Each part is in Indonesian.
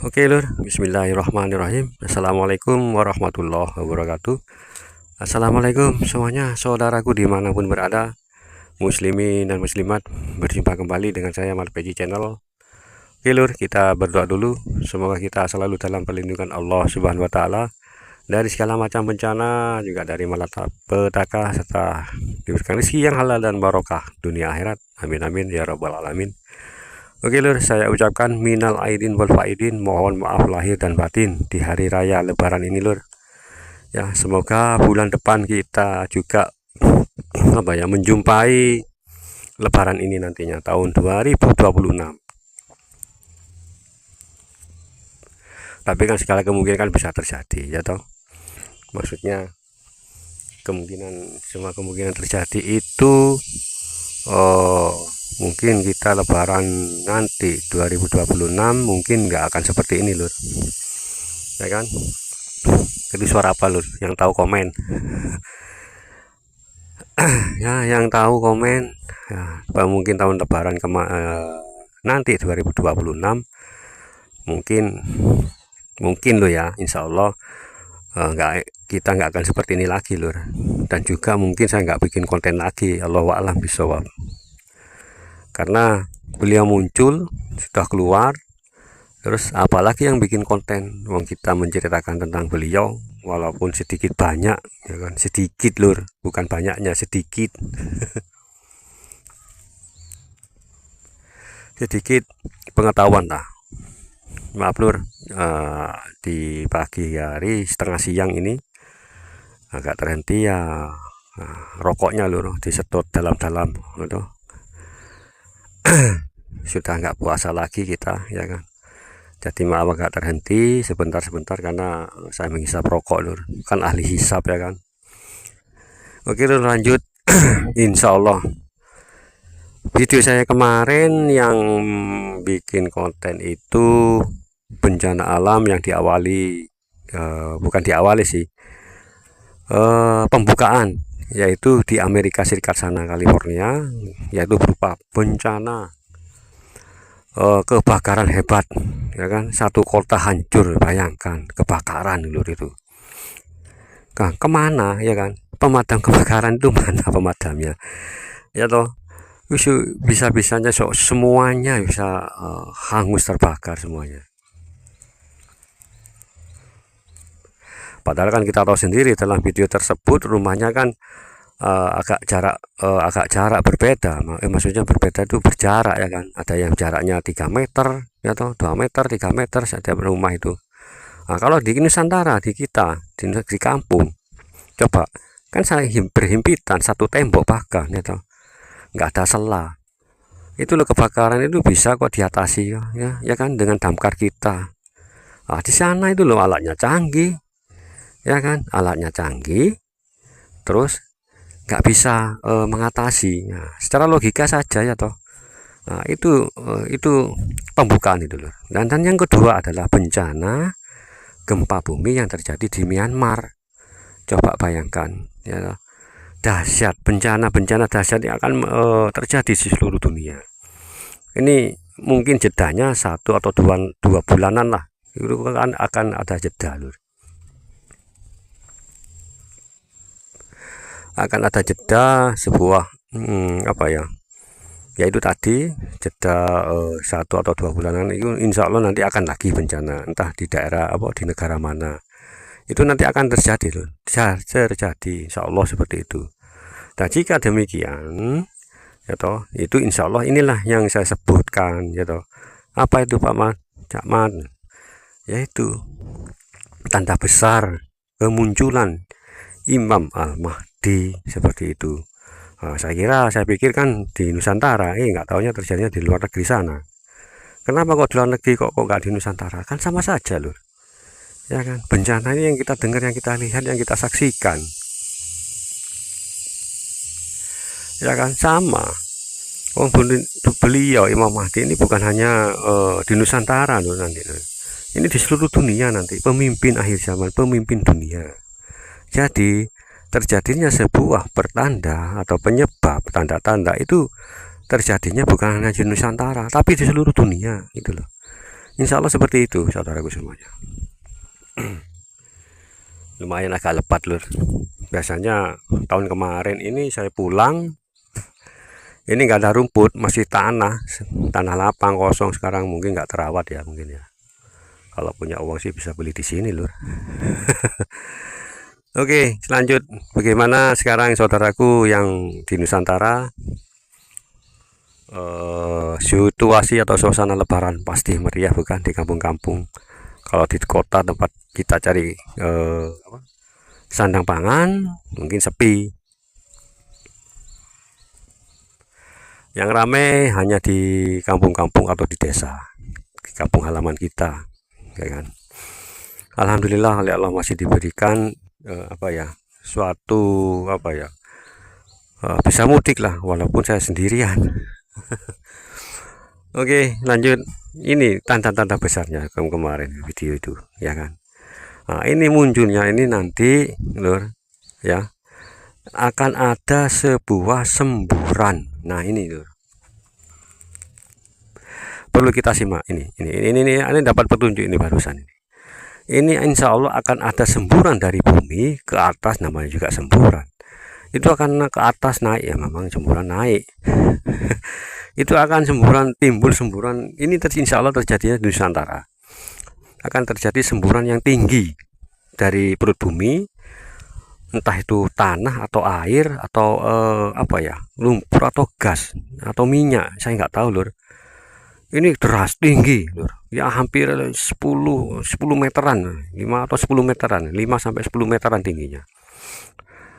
Oke lur, bismillahirrahmanirrahim. Assalamualaikum warahmatullahi wabarakatuh. Assalamualaikum semuanya, saudaraku dimanapun berada, muslimin dan muslimat. Berjumpa kembali dengan saya Malpeji Channel. Oke lur, kita berdoa dulu. Semoga kita selalu dalam perlindungan Allah Subhanahu wa Ta'ala dari segala macam bencana, juga dari malapetaka, serta diberikan rezeki yang halal dan barokah dunia akhirat. Amin amin ya rabbal alamin. Oke lur, saya ucapkan minal aidin wal faidin, mohon maaf lahir dan batin di hari raya lebaran ini lur. Ya, semoga bulan depan kita juga menjumpai lebaran ini nantinya tahun 2026. Tapi kan segala kemungkinan kan bisa terjadi ya toh. Maksudnya semua kemungkinan terjadi itu mungkin kita lebaran nanti 2026 mungkin nggak akan seperti ini lur, ya kan? Jadi suara apa lur? Yang tahu komen. Ya, yang tahu komen. Ya, mungkin tahun lebaran nanti 2026 mungkin lo ya, insya Allah kita nggak akan seperti ini lagi lur. Dan juga mungkin saya nggak bikin konten lagi, Allahu a'lam bishawab. Karena beliau muncul sudah keluar, terus apalagi yang bikin konten, wong kita menceritakan tentang beliau walaupun sedikit banyak ya kan, sedikit lur, bukan banyaknya, sedikit. Sedikit pengetahuan lah, maaf lur. Di pagi hari setengah siang ini agak terhenti ya, rokoknya lur disedot dalam-dalam gitu. Sudah nggak puasa lagi kita ya kan, jadi maaf agak terhenti sebentar-sebentar karena saya menghisap rokok lur, kan ahli hisap ya kan. Oke lur, lanjut. Insya Allah video saya kemarin yang bikin konten itu bencana alam yang diawali bukan diawali sih, pembukaan, yaitu di Amerika Serikat sana, California, yaitu berupa bencana kebakaran hebat ya kan, satu kota hancur, bayangkan kebakaran lur itu. Nah, kemana ya kan pemadam kebakaran itu, mana pemadamnya ya toh, bisa-bisanya semuanya bisa hangus terbakar semuanya. Padahal kan kita tahu sendiri dalam video tersebut rumahnya kan agak jarak berbeda, maksudnya berbeda itu berjarak ya kan, ada yang jaraknya 3 meter ya toh, 2 meter 3 meter setiap rumah itu. Nah, kalau di Nusantara, di kita di kampung, coba kan saya berhimpitan satu tembok bahkan ya toh, nggak ada sela, itu loh kebakaran itu bisa kok diatasi ya kan, dengan damkar kita. Nah, di sana itu loh alatnya canggih ya kan, alatnya canggih, terus nggak bisa mengatasi. Nah, secara logika saja ya toh. Nah, itu pembukaan itu loh. Dan yang kedua adalah bencana gempa bumi yang terjadi di Myanmar. Coba bayangkan ya toh. Dahsyat, bencana dahsyat yang akan terjadi di seluruh dunia. Ini mungkin jedanya 1 atau 2 bulanan lah. Itu kan akan ada jeda loh. Akan ada jeda sebuah apa ya, yaitu tadi jeda 1 atau 2 bulanan itu, insya Allah nanti akan lagi bencana, entah di daerah apa, di negara mana, itu nanti akan terjadi loh, terjadi insya Allah seperti itu. Dan jika demikian ya toh, itu insya Allah inilah yang saya sebutkan ya toh. Apa itu Pak Man, Cak Man? Yaitu tanda besar kemunculan Imam Al-Mahdi seperti itu. Nah, saya pikir kan di Nusantara, nggak taunya terjadinya di luar negeri sana. Kenapa kok di luar negeri kok nggak di Nusantara? Kan sama saja loh, ya kan? Bencana ini yang kita dengar, yang kita lihat, yang kita saksikan, ya kan, sama. Oh, beliau Imam Mahdi ini bukan hanya di Nusantara loh nanti. Ini di seluruh dunia nanti, pemimpin akhir zaman, pemimpin dunia. Jadi terjadinya sebuah pertanda atau penyebab, tanda-tanda itu terjadinya bukan hanya di Nusantara tapi di seluruh dunia gitu loh. Insya Allah seperti itu saudaraku semuanya. Lumayan agak lebat lur. Biasanya tahun kemarin ini saya pulang, ini nggak ada rumput, masih tanah lapang kosong. Sekarang mungkin nggak terawat ya, mungkin ya. Kalau punya uang sih bisa beli di sini lur. Oke, selanjut bagaimana sekarang saudaraku yang di Nusantara? Situasi atau suasana lebaran pasti meriah bukan di kampung-kampung. Kalau di kota tempat kita cari sandang pangan mungkin sepi. Yang ramai hanya di kampung-kampung atau di desa, di kampung halaman kita, ya kan. Alhamdulillah oleh Allah masih diberikan suatu bisa mudik lah walaupun saya sendirian. Oke, lanjut. Ini tanda-tanda besarnya kemarin video itu, ya kan. Nah, ini munculnya ini nanti, lur, ya, akan ada sebuah semburan. Nah, ini, lur. Perlu kita simak ini dapat petunjuk ini barusan ini. Ini insya Allah akan ada semburan dari bumi ke atas, namanya juga semburan. Itu akan ke atas naik ya, memang semburan naik. Itu akan timbul semburan ini insya Allah terjadinya di Nusantara. Akan terjadi semburan yang tinggi dari perut bumi, entah itu tanah atau air atau lumpur atau gas atau minyak, saya nggak tahu lur. Ini deras tinggi lur, ya hampir 10 meteran, 5 atau 10 meteran, 5 sampai 10 meteran tingginya.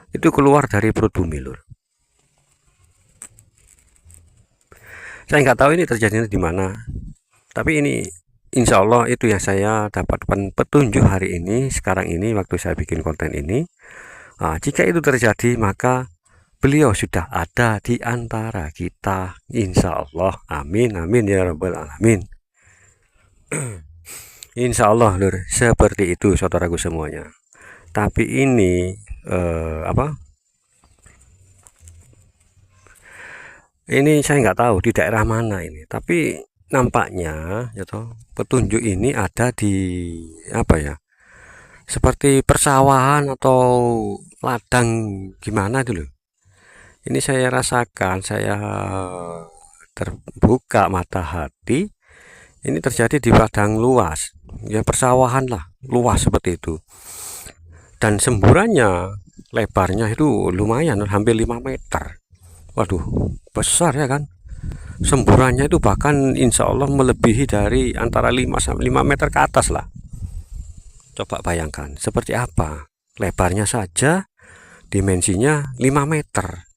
Itu keluar dari perut bumi lur. Saya nggak tahu ini terjadinya di mana, tapi ini insya Allah itu yang saya dapatkan petunjuk hari ini, sekarang ini waktu saya bikin konten ini. Nah, jika itu terjadi maka beliau sudah ada di antara kita, insya Allah. Amin amin ya rabbal alamin. Insya Allah lur, seperti itu saudaraku semuanya. Tapi ini ini saya nggak tahu di daerah mana ini, tapi nampaknya ya toh, petunjuk ini ada di seperti persawahan atau ladang gimana itu loh. Ini saya rasakan, saya terbuka mata hati. Ini terjadi di padang luas, ya persawahan lah, luas seperti itu. Dan semburannya lebarnya itu lumayan, hampir 5 meter. Waduh, besar ya kan. Semburannya itu bahkan insya Allah melebihi dari antara 5 sampai 5 meter ke atas lah. Coba bayangkan seperti apa. Lebarnya saja dimensinya 5 meter.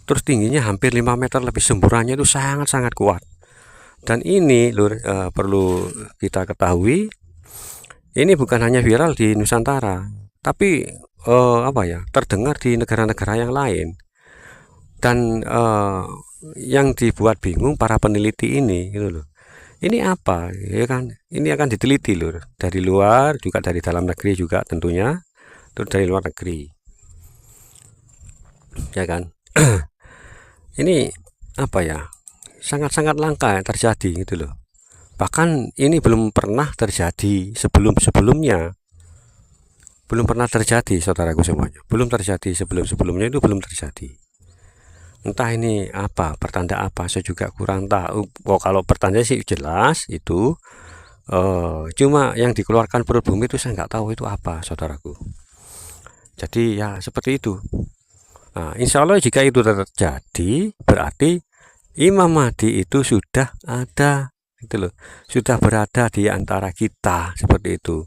Terus tingginya hampir 5 meter lebih, semburannya itu sangat-sangat kuat. Dan ini lur, perlu kita ketahui, ini bukan hanya viral di Nusantara, tapi terdengar di negara-negara yang lain. Dan yang dibuat bingung para peneliti ini gitu loh. Ini apa ya kan, ini akan diteliti lur, dari luar juga, dari dalam negeri juga tentunya, terus dari luar negeri ya kan. Ini sangat-sangat langka terjadi gitu loh. Bahkan ini belum pernah terjadi sebelum-sebelumnya, belum pernah terjadi saudaraku semuanya, belum terjadi sebelum-sebelumnya, itu belum terjadi. Entah ini apa, pertanda apa, saya juga kurang tahu. Kalau pertanda sih jelas itu, cuma yang dikeluarkan perut bumi itu saya nggak tahu itu apa saudaraku. Jadi ya seperti itu. Nah, insya Allah jika itu terjadi berarti Imam Mahdi itu sudah ada gitu loh, sudah berada di antara kita seperti itu.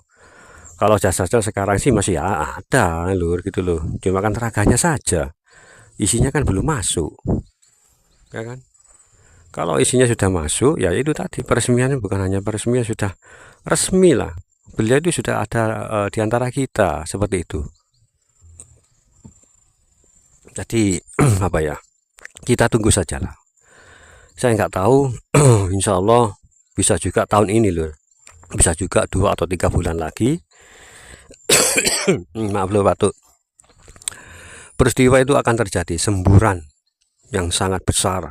Kalau jasanya sekarang sih masih ada lur gitu loh, cuma kan teraganya saja, isinya kan belum masuk ya kan. Kalau isinya sudah masuk ya itu tadi, peresmiannya bukan hanya peresmian, sudah resmi lah, beliau itu sudah ada di antara kita seperti itu. Jadi kita tunggu saja lah. Saya nggak tahu, insya Allah bisa juga tahun ini loh, bisa juga 2 atau 3 bulan lagi. Maaf loh batuk. Peristiwa itu akan terjadi, semburan yang sangat besar,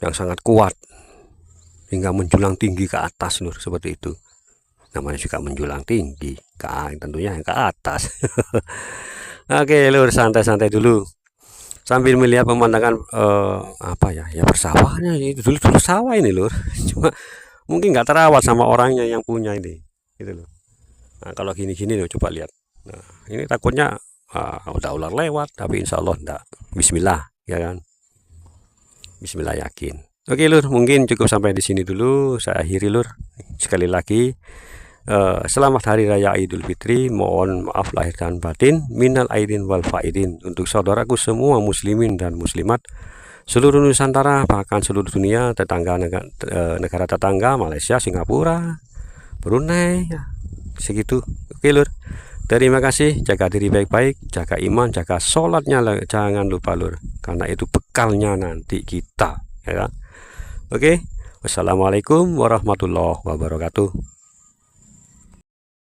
yang sangat kuat hingga menjulang tinggi ke atas lur, seperti itu. Namanya juga menjulang tinggi, tentunya yang ke atas. Oke lur, santai-santai dulu sambil melihat pemandangan apa ya, persawahannya itu dulu sawah ini lur. Cuma mungkin nggak terawat sama orangnya yang punya ini, gitu loh. Nah, kalau gini-gini loh, coba lihat. Nah, ini takutnya udah ular lewat, tapi insya Allah enggak. Bismillah, ya kan? Bismillah yakin. Oke lur, mungkin cukup sampai di sini dulu. Saya akhiri lur. Sekali lagi, selamat Hari Raya Idul Fitri. Mohon maaf lahir dan batin. Minal aidin wal faidin. Untuk saudaraku semua muslimin dan muslimat seluruh Nusantara, bahkan seluruh dunia, negara tetangga, Malaysia, Singapura, Brunei, ya, segitu. Oke lur. Terima kasih, jaga diri baik-baik, jaga iman, jaga sholatnya, jangan lupa lur, karena itu bekalnya nanti kita, ya kan? Oke, wassalamualaikum warahmatullahi wabarakatuh.